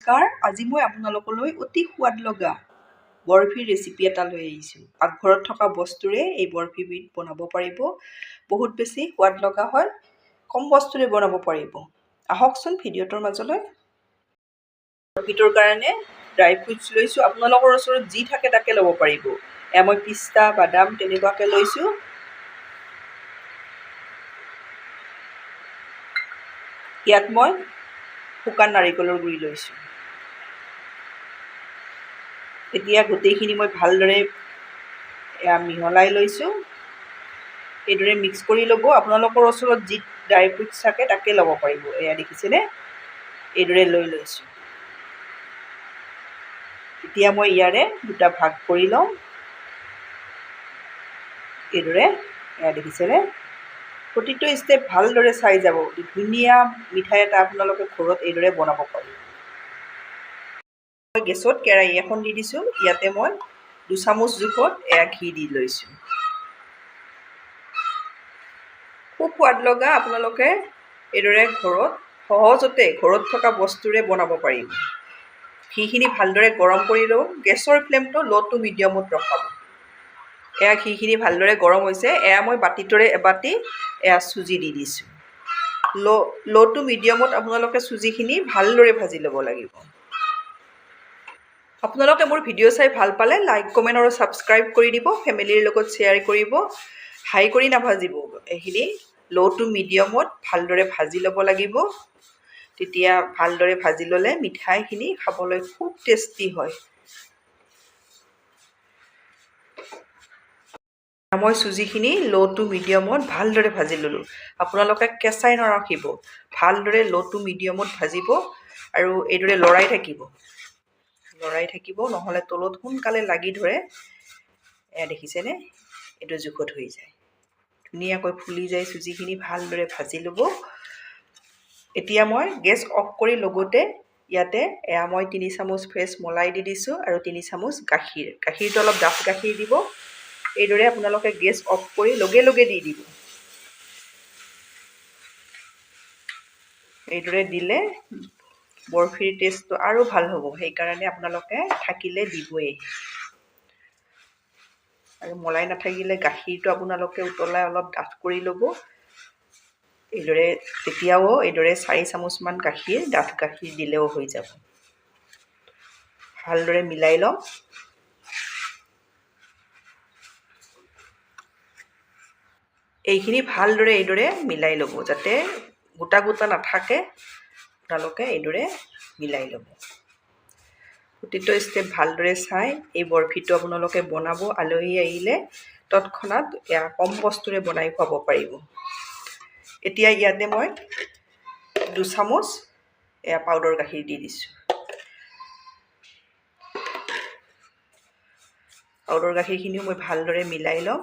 নমস্কাৰ, আজি মই আপোনালোকলৈ অতি সোৱাদ লগা বৰফিৰ ৰেচিপি এটা লৈ আহিছোঁ। পাকঘৰত থকা বস্তুৰে এই বৰফিবিধ বনাব পাৰিব। বহুত বেছি সোৱাদ লগা হয়, কম বস্তুৰে বনাব পাৰিব। আহকচোন ভিডিঅ'টোৰ মাজলৈ। বৰফিটোৰ কাৰণে ড্ৰাই ফ্ৰুটছ লৈছোঁ। আপোনালোকৰ ওচৰত যি থাকে তাকে ল'ব পাৰিব। এয়া মই পিস্তা, বাদাম তেনেকুৱাকৈ লৈছোঁ। ইয়াত মই শুকান নাৰিকলৰ গুড়ি লৈছোঁ। এতিয়া গোটেইখিনি মই ভালদৰে মিহলাই লৈছোঁ। এইদৰে মিক্স কৰি ল'ব। আপোনালোকৰ ওচৰত যি ড্ৰাই ফ্ৰুটছ থাকে তাকে ল'ব পাৰিব। এয়া দেখিছেনে, এইদৰে লৈ লৈছোঁ। এতিয়া মই ইয়াৰে দুটা ভাগ কৰি লওঁ। এইদৰে এয়া দেখিছেনে, প্ৰতিটো ষ্টেপ ভালদৰে চাই যাব। ধুনীয়া মিঠাই এটা আপোনালোকে ঘৰত এইদৰে বনাব পাৰিব। মই গেছত কেৰাহী এখন দি দিছোঁ। ইয়াতে মই 2 চামুচ জোখত ঘি দি লৈছোঁ। খুব সোৱাদ লগা, আপোনালোকে এইদৰে সহজতে ঘৰত থকা বস্তুৰে বনাব পাৰিব। ঘিখিনি ভালদৰে গৰম কৰি লওঁ। গেছৰ ফ্লেমটো ল' টু মিডিয়ামত ৰখাব। এয়া ঘিখিনি ভালদৰে গৰম হৈছে। এয়া মই বাতিটোৰে এবাতি চুজি দি দিছোঁ। ল' টু মিডিয়ামত আপোনালোকে চুজিখিনি ভালদৰে ভাজি ল'ব লাগিব। আপোনালোকে মোৰ ভিডিঅ' চাই ভাল পালে লাইক, কমেণ্ট আৰু ছাবস্ক্ৰাইব কৰি দিব। ফেমিলিৰ লগত শ্বেয়াৰ কৰিব। হাই কৰি নাভাজিব। এইখিনি ল' টু মিডিয়ামত ভালদৰে ভাজি ল'ব লাগিব। তেতিয়া ভালদৰে ভাজি ল'লে মিঠাইখিনি খাবলৈ খুব টেষ্টি হয়। মই চুজিখিনি ল' টু মিডিয়ামত ভালদৰে ভাজি ল'লোঁ। আপোনালোকে কেঁচাই নাৰাখিব, ভালদৰে ল' টু মিডিয়ামত ভাজিব আৰু এইদৰে লৰাই থাকিব, নহ'লে তলত সোনকালে লাগি ধৰে। এয়া দেখিছেনে, এইটো জোখত হৈ যায়। ধুনীয়াকৈ ফুলি যায় চুজিখিনি। ভালদৰে ভাজি ল'ব। এতিয়া মই গেছ অফ কৰি লগতে ইয়াতে মই 3 চামুচ ফ্ৰেছ মলাই দি দিছোঁ আৰু 3 চামুচ গাখীৰ। গাখীৰটো অলপ ডাঠ গাখীৰ দিব। এইদৰে আপোনালোকে গেছ অফ কৰি লগে লগে দি দিব। এইদৰে দিলে বৰফিৰ টেষ্টটো আৰু ভাল হ'ব। সেইকাৰণে আপোনালোকে থাকিলে দিবই। আৰু মলাই নাথাকিলে গাখীৰটো আপোনালোকে উতলাই অলপ ডাঠ কৰি ল'ব। তেতিয়াও এইদৰে 4 চামুচমান ডাঠ গাখীৰ দিলেও হৈ যাব। ভালদৰে মিলাই ল'ম। এইখিনি ভালদৰে এইদৰে মিলাই ল'ব, যাতে গোটা গোটা নাথাকে। আপোনালোকে এইদৰে মিলাই ল'ব। প্ৰতিটো ষ্টেপ ভালদৰে চাই এই বৰফিটো আপোনালোকে বনাব। আলহী আহিলে তৎক্ষণাত কম বস্তুৰে বনাই খুৱাব পাৰিব। এতিয়া ইয়াতে মই 2 চামুচ পাউডাৰ গাখীৰ দি দিছোঁ। পাউডাৰ গাখীৰখিনিও মই ভালদৰে মিলাই ল'ম।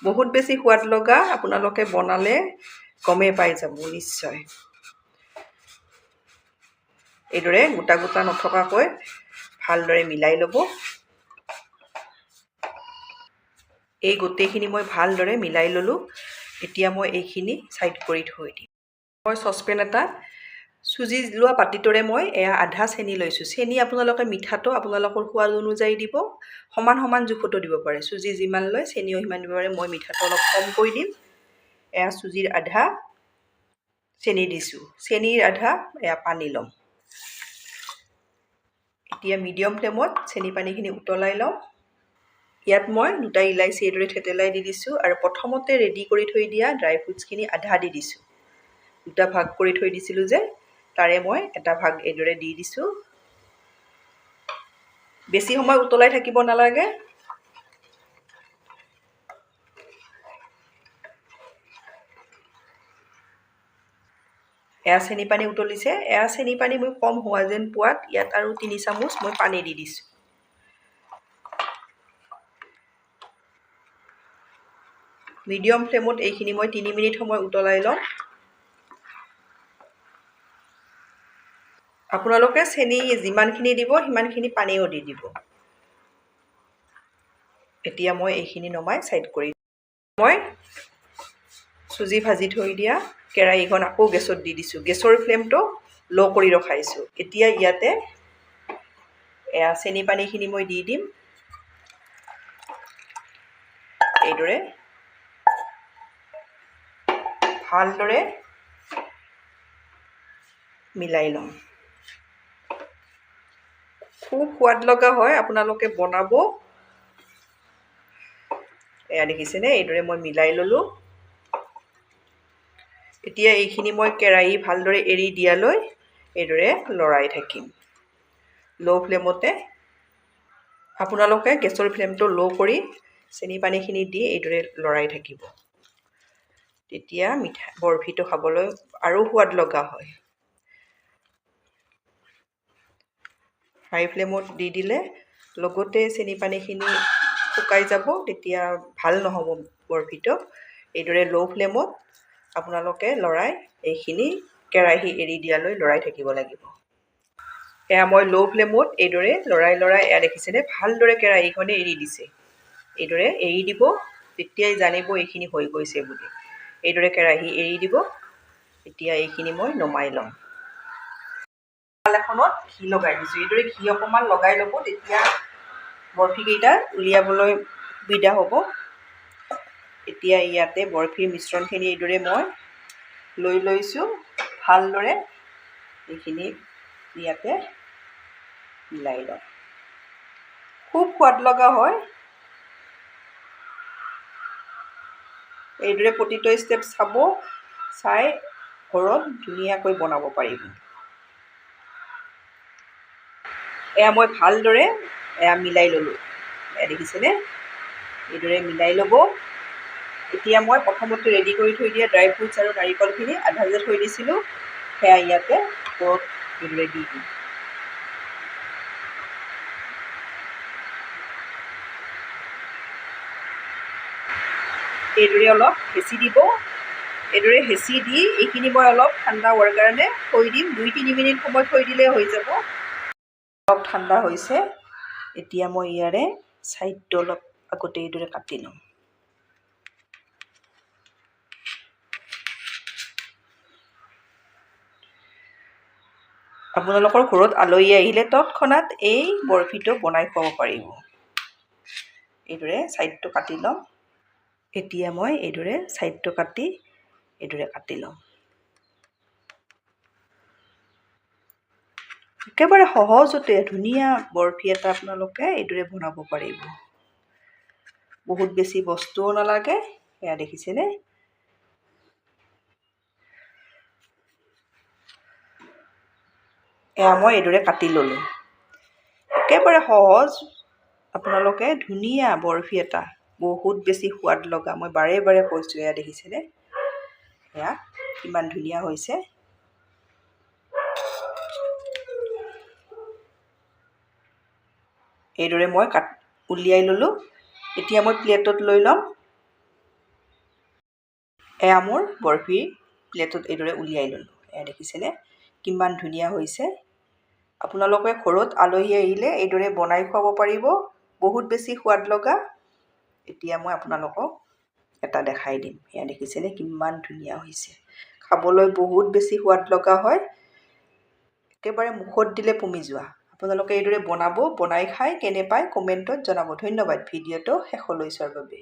বহুত বেছি সোৱাদ লগা, আপোনালোকে বনালে গমেই পাই যাব নিশ্চয়। এইদৰে গোটা গোটা নথকাকৈ ভালদৰে মিলাই ল'ব। এই গোটেইখিনি মই ভালদৰে মিলাই ল'লোঁ। এতিয়া মই এইখিনি ছাইড কৰি থৈ দিম। মই চচপেন এটাত চুজি লোৱা বাতিটোৰে মই আধা চেনি লৈছোঁ। চেনি আপোনালোকে মিঠাটো আপোনালোকৰ সোৱাদ অনুযায়ী দিব। সমান সমান জোখতো দিব পাৰে। চুজি যিমান লয় চেনিও সিমান দিব পাৰে। মই মিঠাটো অলপ কমকৈ দিম। চুজিৰ আধা চেনি দিছোঁ। চেনিৰ আধা পানী ল'ম। এতিয়া মিডিয়াম ফ্লেমত চেনি পানীখিনি উতলাই লওঁ। ইয়াত মই 2টা ইলাচি এইদৰে থেতেলাই দি দিছোঁ আৰু প্ৰথমতে ৰেডি কৰি থৈ দিয়া ড্ৰাই ফ্ৰুটছখিনি আধা দি দিছোঁ। 2টা ভাগ কৰি থৈ দিছিলোঁ যে, তাৰে মই এটা ভাগ এইদৰে দি দিছোঁ। বেছি সময় উতলাই থাকিব নালাগে। চেনি পানী উতলিছে। চেনি পানী মই কম হোৱা যেন পোৱাত ইয়াত আৰু 3 চামুচ মই পানী দি দিছোঁ। মিডিয়াম ফ্লেমত এইখিনি মই 3 মিনিট সময় উতলাই লওঁ। আপোনালোকে চেনি যিমানখিনি দিব সিমানখিনি পানীও দি দিব। এতিয়া মই এইখিনি নমাই ছাইড কৰি মই চুজি ভাজি থৈ দিয়া কেৰাহীখন আকৌ গেছত দি দিছোঁ। গেছৰ ফ্লেমটো ল' কৰি ৰখাইছোঁ। এতিয়া ইয়াতে এয়া চেনি পানীখিনি মই দি দিম। এইদৰে ভালদৰে মিলাই ল'ম। খুব সোৱাদ লগা হয়, আপোনালোকে বনাব। এয়া দেখিছেনে, এইদৰে মই মিলাই ল'লোঁ। এতিয়া এইখিনি মই কেৰাহী ভালদৰে এৰি দিয়ালৈ এইদৰে লৰাই থাকিম ল' ফ্লেমতে। আপোনালোকে গেছৰ ফ্লেমটো ল' কৰি চেনি পানীখিনি দি এইদৰে লৰাই থাকিব। তেতিয়া বৰফিটো খাবলৈ আৰু সোৱাদ লগা হয়। হাই ফ্লেমত দি দিলে লগতে চেনি পানীখিনি শুকাই যাব, তেতিয়া ভাল নহ'ব বৰফিটো। এইদৰে ল' ফ্লেমত আপোনালোকে লৰাই এইখিনি কেৰাহী এৰি দিয়ালৈ লৰাই থাকিব লাগিব। এয়া মই ল' ফ্লেমত এইদৰে লৰাই এয়া দেখিছেনে, ভালদৰে কেৰাহীখনে এৰি দিছে। এইদৰে এৰি দিব, তেতিয়াই জানিব এইখিনি হৈ গৈছে বুলি। এইদৰে কেৰাহী এৰি দিব। এতিয়া এইখিনি মই নমাই ল'ম। এখনত ঘি লগাই দিছোঁ। এইদৰে ঘি অকণমান লগাই ল'ব, তেতিয়া বৰফিকেইটা উলিয়াবলৈ সুবিধা হ'ব। এতিয়া ইয়াতে বৰফিৰ মিশ্ৰণখিনি এইদৰে মই লৈ লৈছোঁ। ভালদৰে এইখিনি ইয়াতে মিলাই লওঁ। খুব সোৱাদ লগা হয়। এইদৰে প্ৰতিটো ষ্টেপ চাই ঘৰত ধুনীয়াকৈ বনাব পাৰিব। এয়া মই ভালদৰে মিলাই ল'লোঁ। এয়া দেখিছেনে, এইদৰে মিলাই ল'ব। এতিয়া মই প্ৰথমতে ৰেডি কৰি থৈ দিয়া ড্ৰাই ফ্ৰুটছ আৰু নাৰিকলখিনি আধা যে থৈ দিছিলোঁ, সেয়া ইয়াতে ওপৰত এইদৰে দি দিম। এইদৰে অলপ হেঁচি দিব। এইদৰে হেঁচি দি এইখিনি মই অলপ ঠাণ্ডা হোৱাৰ কাৰণে থৈ দিম। 2-3 মিনিট সময় থৈ দিলে হৈ যাব। অলপ ঠাণ্ডা হৈছে। এতিয়া মই ইয়াৰে ছাইডটো অলপ আগতে এইদৰে কাটি ল'ম। আপোনালোকৰ ঘৰত আলহী আহিলে তৎক্ষণাত এই বৰফিটো বনাই খুৱাব পাৰিব। এইদৰে ছাইডটো কাটি ল'ম। এতিয়া মই এইদৰে ছাইডটো কাটি ল'ম। একেবাৰে সহজতে ধুনীয়া বৰফি এটা আপোনালোকে এইদৰে বনাব পাৰিব। বহুত বেছি বস্তুও নালাগে। এয়া দেখিছেনে, এয়া মই এইদৰে কাটি ল'লোঁ। একেবাৰে সহজ, আপোনালোকে ধুনীয়া বৰফি এটা, বহুত বেছি সোৱাদ লগা। মই বাৰে বাৰে কৈছোঁ, এয়া দেখিছেনে, এয়া কিমান ধুনীয়া হৈছে। এইদৰে মই উলিয়াই ল'লোঁ। এতিয়া মই প্লেটত লৈ ল'ম। এয়া মোৰ বৰফি প্লেটত এইদৰে উলিয়াই ল'লোঁ। এয়া দেখিছেনে, কিমান ধুনীয়া হৈছে। আপোনালোকে ঘৰত আলহী আহিলে এইদৰে বনাই খুৱাব পাৰিব, বহুত বেছি সোৱাদ লগা। এতিয়া মই আপোনালোকক এটা দেখাই দিম। এয়া দেখিছেনে, কিমান ধুনীয়া হৈছে। খাবলৈ বহুত বেছি সোৱাদ লগা হয়। একেবাৰে মুখত দিলে পমি যোৱা। আপোনালোকে এইদৰে বনাই খাই কেনে পায় কমেণ্টত জনাব। ধন্যবাদ ভিডিঅ'টো শেষলৈ চোৱাৰ বাবে।